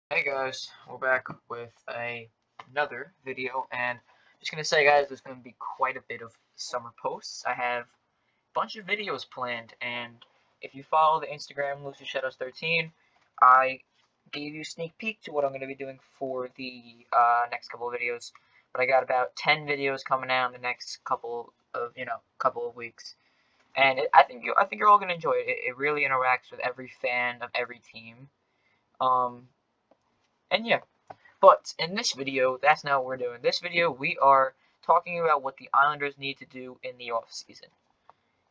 Hey guys, we're back with another video, and just gonna say, guys, there's gonna be quite a bit of summer posts. I have a bunch of videos planned, and if you follow the Instagram LucidShadows13, I gave you a sneak peek to what I'm gonna be doing for the next couple of videos. But I got about 10 videos coming out in the next couple of weeks, and I think you're all gonna enjoy it. It really interacts with every fan of every team. Um, and yeah. But in this video, that's not what we're doing. This video, we are talking about what the Islanders need to do in the offseason.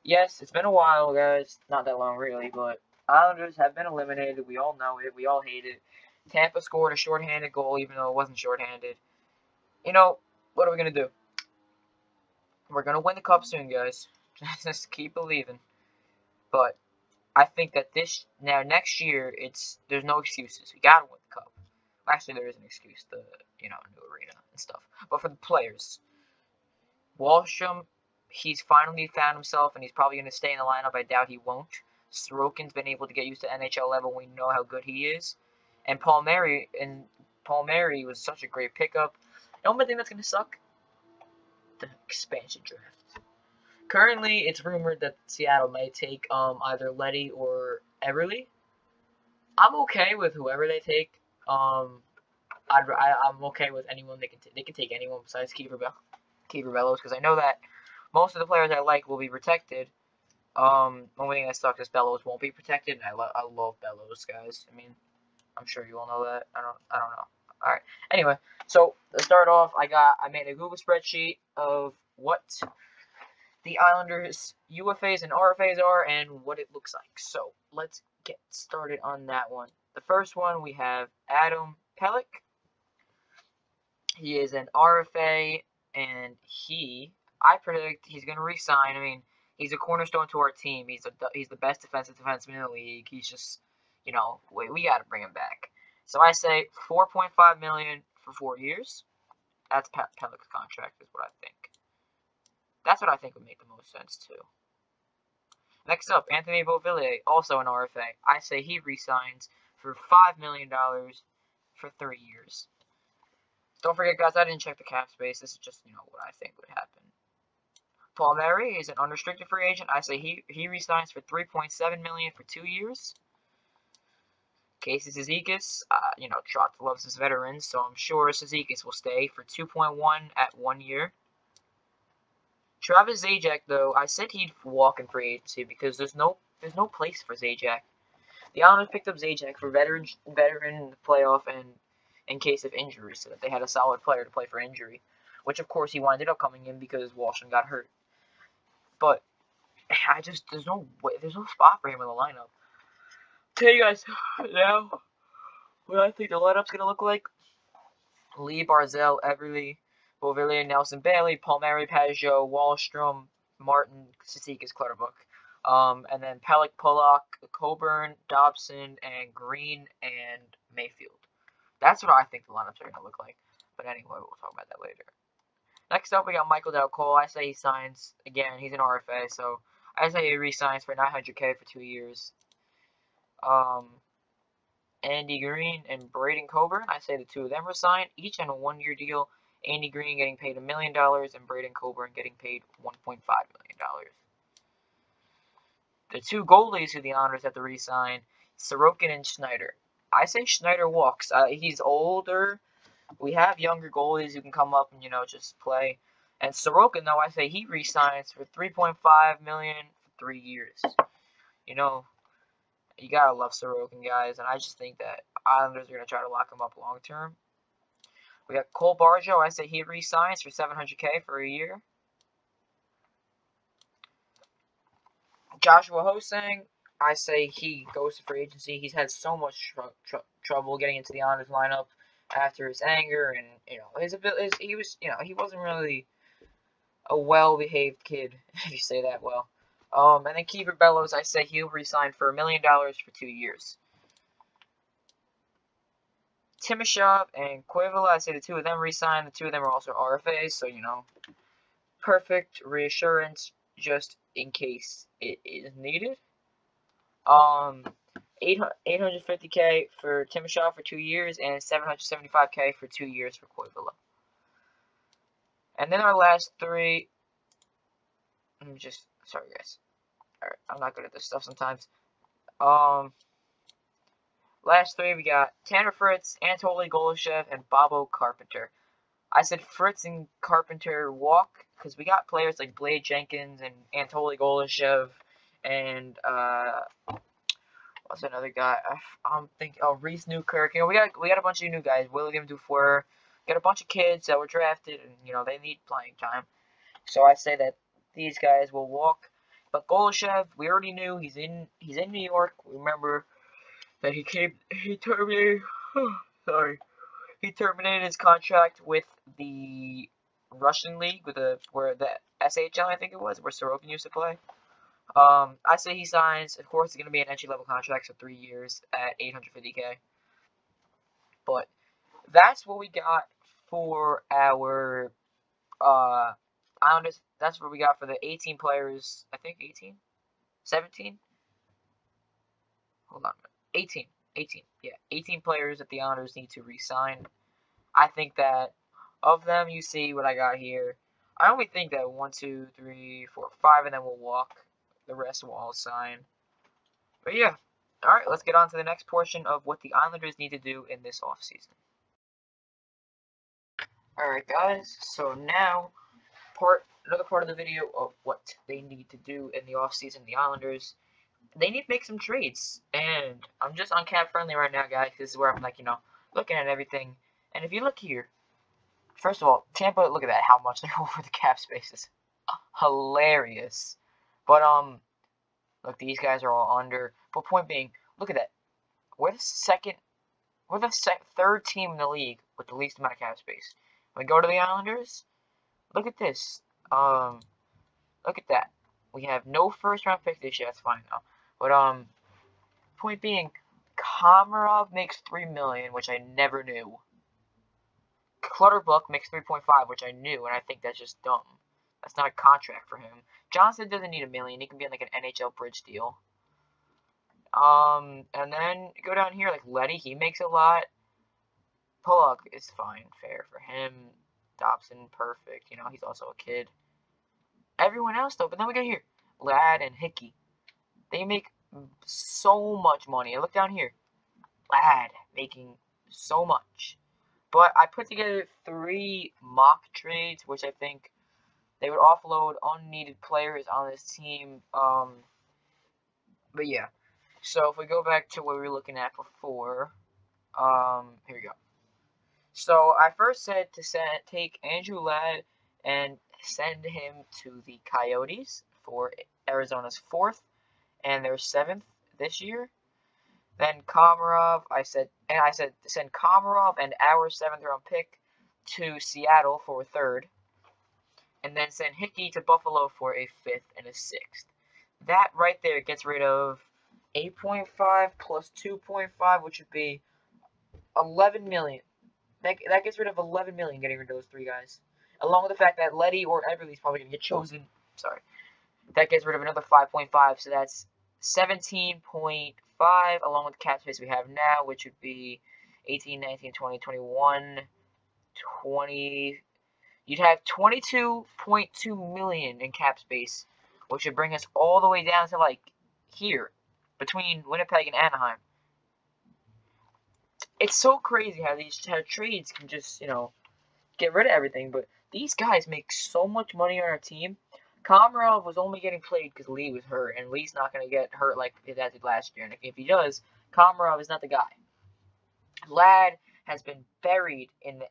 Yes, it's been a while, guys. Not that long, really, but Islanders have been eliminated. We all know it. We all hate it. Tampa scored a shorthanded goal, even though it wasn't shorthanded. You know, what are we going to do? We're going to win the cup soon, guys. Just keep believing. But I think that next year, there's no excuses. We got to win the cup. Actually, there is an excuse, new arena and stuff. But for the players, Wallstrom, he's finally found himself, and he's probably going to stay in the lineup. I doubt he won't. Sorokin's been able to get used to NHL level. We know how good he is. And Palmieri was such a great pickup. The only thing that's going to suck, the expansion draft. Currently, it's rumored that Seattle may take either Letty or Everly. I'm okay with whoever they take. I'm okay with anyone. They can take anyone besides Kiefer Bellows, because I know that most of the players I like will be protected. Only thing that sucks is Bellows won't be protected, and I love Bellows, guys. I mean, I'm sure you all know that. I don't know. All right. Anyway, so to start off, I made a Google spreadsheet of what the Islanders UFAs and RFAs are and what it looks like. So let's get started on that one. The first one, we have Adam Pelech. He is an RFA, and I predict he's going to resign. I mean, he's a cornerstone to our team. He's the best defensive defenseman in the league. He's just, we got to bring him back. So I say $4.5 million for 4 years. That's Pelech's contract, is what I think. That's what I think would make the most sense too. Next up, Anthony Beauvillier, also an RFA. I say he resigns for $5 million for 3 years. Don't forget, guys, I didn't check the cap space. This is just, what I think would happen. Palmieri is an unrestricted free agent. I say he resigns for $3.7 million for 2 years. Casey Cizikas, Trotz loves his veterans, so I'm sure Cizikas will stay for $2.1 at 1 year. Travis Zajac, though, I said he'd walk in free agency because there's no place for Zajac. The Islanders picked up Zajac for veteran in the playoff and in case of injury, so that they had a solid player to play for injury, which of course he winded up coming in because Washington got hurt. But there's no spot for him in the lineup. Tell you guys now what I think the lineup's gonna look like. Lee, Barzell, Everly, Beauvillier, Nelson Bailey, Palmieri, Bargio, Wallstrom, Martin, Cizikas, Clutterbuck. And then Pelech, Pollock, Coburn, Dobson, and Green, and Mayfield. That's what I think the lineups are going to look like. But anyway, we'll talk about that later. Next up, we got Michael Del Cole. I say he signs. Again, he's an RFA, so I say he re-signs for $900K for 2 years. Andy Green and Braden Coburn. I say the two of them resign, each on a 1-year deal. Andy Green getting paid $1 million, and Braden Coburn getting paid $1.5 million. The two goalies who the Islanders have to re-sign, Sorokin and Schneider. I say Schneider walks. He's older. We have younger goalies who can come up and, just play. And Sorokin, though, I say he re-signs for $3.5 million for 3 years. You gotta love Sorokin, guys, and I just think that Islanders are gonna try to lock him up long term. We got Cole Bargio. I say he re-signs for $700K for a year. Joshua Hosang, I say he goes to free agency. He's had so much trouble getting into the Islanders lineup after his anger and he wasn't really a well-behaved kid, if you say that well. And then Kiefer Bellows, I say he'll resign for $1 million for 2 years. Timashov and Quivela, I say the two of them resign. The two of them are also RFAs, so perfect reassurance just in case it is needed. $850K for Timoshaw for 2 years, and $775K for 2 years for Koivula. And then our last three, sorry guys. Alright, I'm not good at this stuff sometimes. Last three, we got Tanner Fritz, Anatoly Golishev, and Bobo Carpenter. I said Fritz and Carpenter walk because we got players like Blade Jenkins and Anatoly Golishev and what's another guy? I'm thinking Reese Newkirk. You know, we got a bunch of new guys. William Dufour. Got a bunch of kids that were drafted, and you know they need playing time. So I say that these guys will walk. But Golishev, we already knew he's in New York. Remember that he terminated. He terminated his contract with the Russian league, where the SHL, I think it was, where Sorokin used to play. I say he signs. Of course, it's going to be an entry-level contract, so 3 years at $850K. But that's what we got for our Islanders. That's what we got for the 18 players. I think 18? 17? Hold on. 18. 18. Yeah, 18 players that the Islanders need to re-sign. I think that of them, you see what I got here. I only think that 1, 2, 3, 4, 5 of them will walk. The rest will all sign. But yeah. Alright, let's get on to the next portion of what the Islanders need to do in this offseason. Alright guys, so now another part of the video of what they need to do in the offseason, the Islanders. They need to make some trades. And I'm just on cap friendly right now, guys. This is where I'm like, looking at everything. And if you look here, first of all, Tampa, look at that, how much they're over the cap space is hilarious. But look, these guys are all under. But point being, look at that. We're the third team in the league with the least amount of cap space. When we go to the Islanders, look at this. Look at that. We have no first round pick this year. That's fine though. But point being, Komarov makes $3 million, which I never knew. Clutterbuck makes 3.5, which I knew, and I think that's just dumb. That's not a contract for him. Johnson doesn't need $1 million. He can be on like an NHL bridge deal. And then go down here, like Letty, he makes a lot. Pollock is fine, fair for him. Dobson, perfect. You know, he's also a kid. Everyone else though, but then we got here, Ladd and Hickey. They make so much money. I look down here, Ladd making so much. But I put together 3 mock trades, which I think they would offload unneeded players on this team. But yeah. So if we go back to what we were looking at before, here we go. So I first said to take Andrew Ladd and send him to the Coyotes for Arizona's 4th and their 7th this year. Then Komarov, I said to send Komarov and our 7th round pick to Seattle for a 3rd. And then send Hickey to Buffalo for a 5th and a 6th. That right there gets rid of 8.5 plus 2.5, which would be 11 million. That gets rid of 11 million getting rid of those 3 guys. Along with the fact that Letty or Eberle's probably going to get chosen. Sorry. That gets rid of another 5.5, so that's 17.5, along with the cap space we have now, which would be 18, 19, 20, 21, 20. You'd have 22.2 million in cap space, which would bring us all the way down to like here, between Winnipeg and Anaheim. It's so crazy how trades can just, get rid of everything, but these guys make so much money on our team. Komarov was only getting played because Lee was hurt, and Lee's not going to get hurt like he did last year. And if he does, Komarov is not the guy. Ladd has been buried in the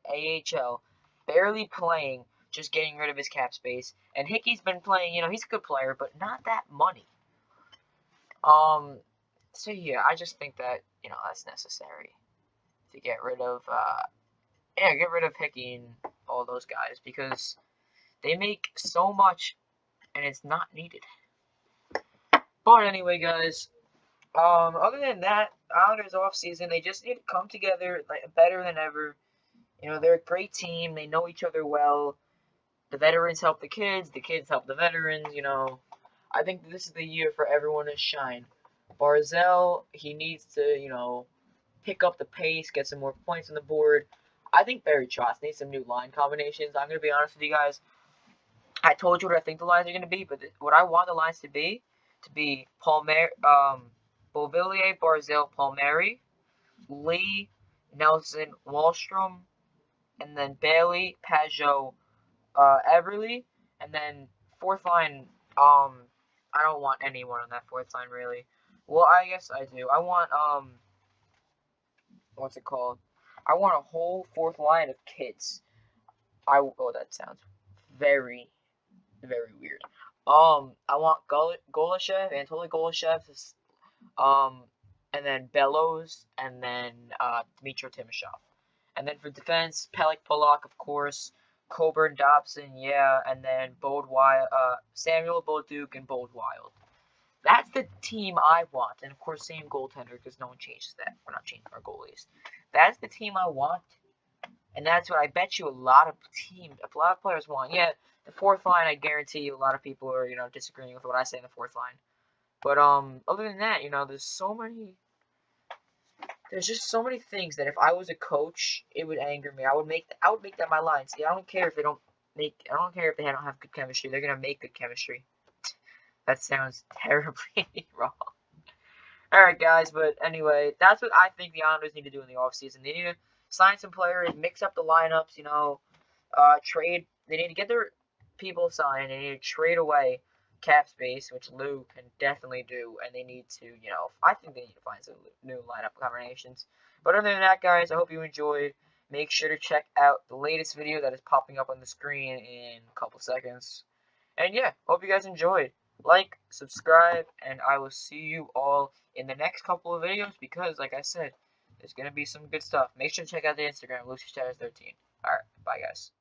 AHL, barely playing, just getting rid of his cap space. And Hickey's been playing, he's a good player, but not that money. So yeah, I just think that, that's necessary to get rid of, get rid of Hickey and all those guys, because they make so much and it's not needed. But anyway, guys, other than that, Islanders offseason, they just need to come together better than ever. They're a great team. They know each other well. The veterans help the kids help the veterans, I think this is the year for everyone to shine. Barzell, he needs to, you know, pick up the pace, get some more points on the board. I think Barry Trotz needs some new line combinations. I'm going to be honest with you guys. I told you what I think the lines are going to be, but what I want the lines to be Palmer, Beauvillier, Barzell, Palmieri, Lee, Nelson, Wallstrom, and then Bailey, Pageau, Everly, and then fourth line. I don't want anyone on that fourth line really. Well, I guess I do. I want what's it called? I want a whole fourth line of kids. Oh, that sounds very, very weird. I want Golashev, Anatoly Golashev, um, and then Bellows, and then Dmitry Timashov. And then for defense, Pelech Polak, of course, Coburn Dobson, yeah, and then Samuel Bolduc and Bold Wild. That's the team I want, and of course, same goaltender because no one changes that. We're not changing our goalies. That's the team I want, and that's what I bet you a lot of players want. Yeah, the fourth line, I guarantee you, a lot of people are disagreeing with what I say in the fourth line. But other than that, there's just so many things that if I was a coach, it would anger me. I would make that my line. See, I don't care if they don't have good chemistry. They're gonna make good chemistry. That sounds terribly wrong. Alright, guys, but anyway, that's what I think the Islanders need to do in the offseason. They need to sign some players, mix up the lineups, trade. They need to get their people signed. They need to trade away cap space, which Lou can definitely do, and they need to, I think they need to find some new lineup combinations. But other than that, guys, I hope you enjoyed. Make sure to check out the latest video that is popping up on the screen in a couple seconds. And yeah, hope you guys enjoyed. Like, subscribe, and I will see you all in the next couple of videos because, like I said, there's going to be some good stuff. Make sure to check out the Instagram, LucyStatus13. Alright, bye guys.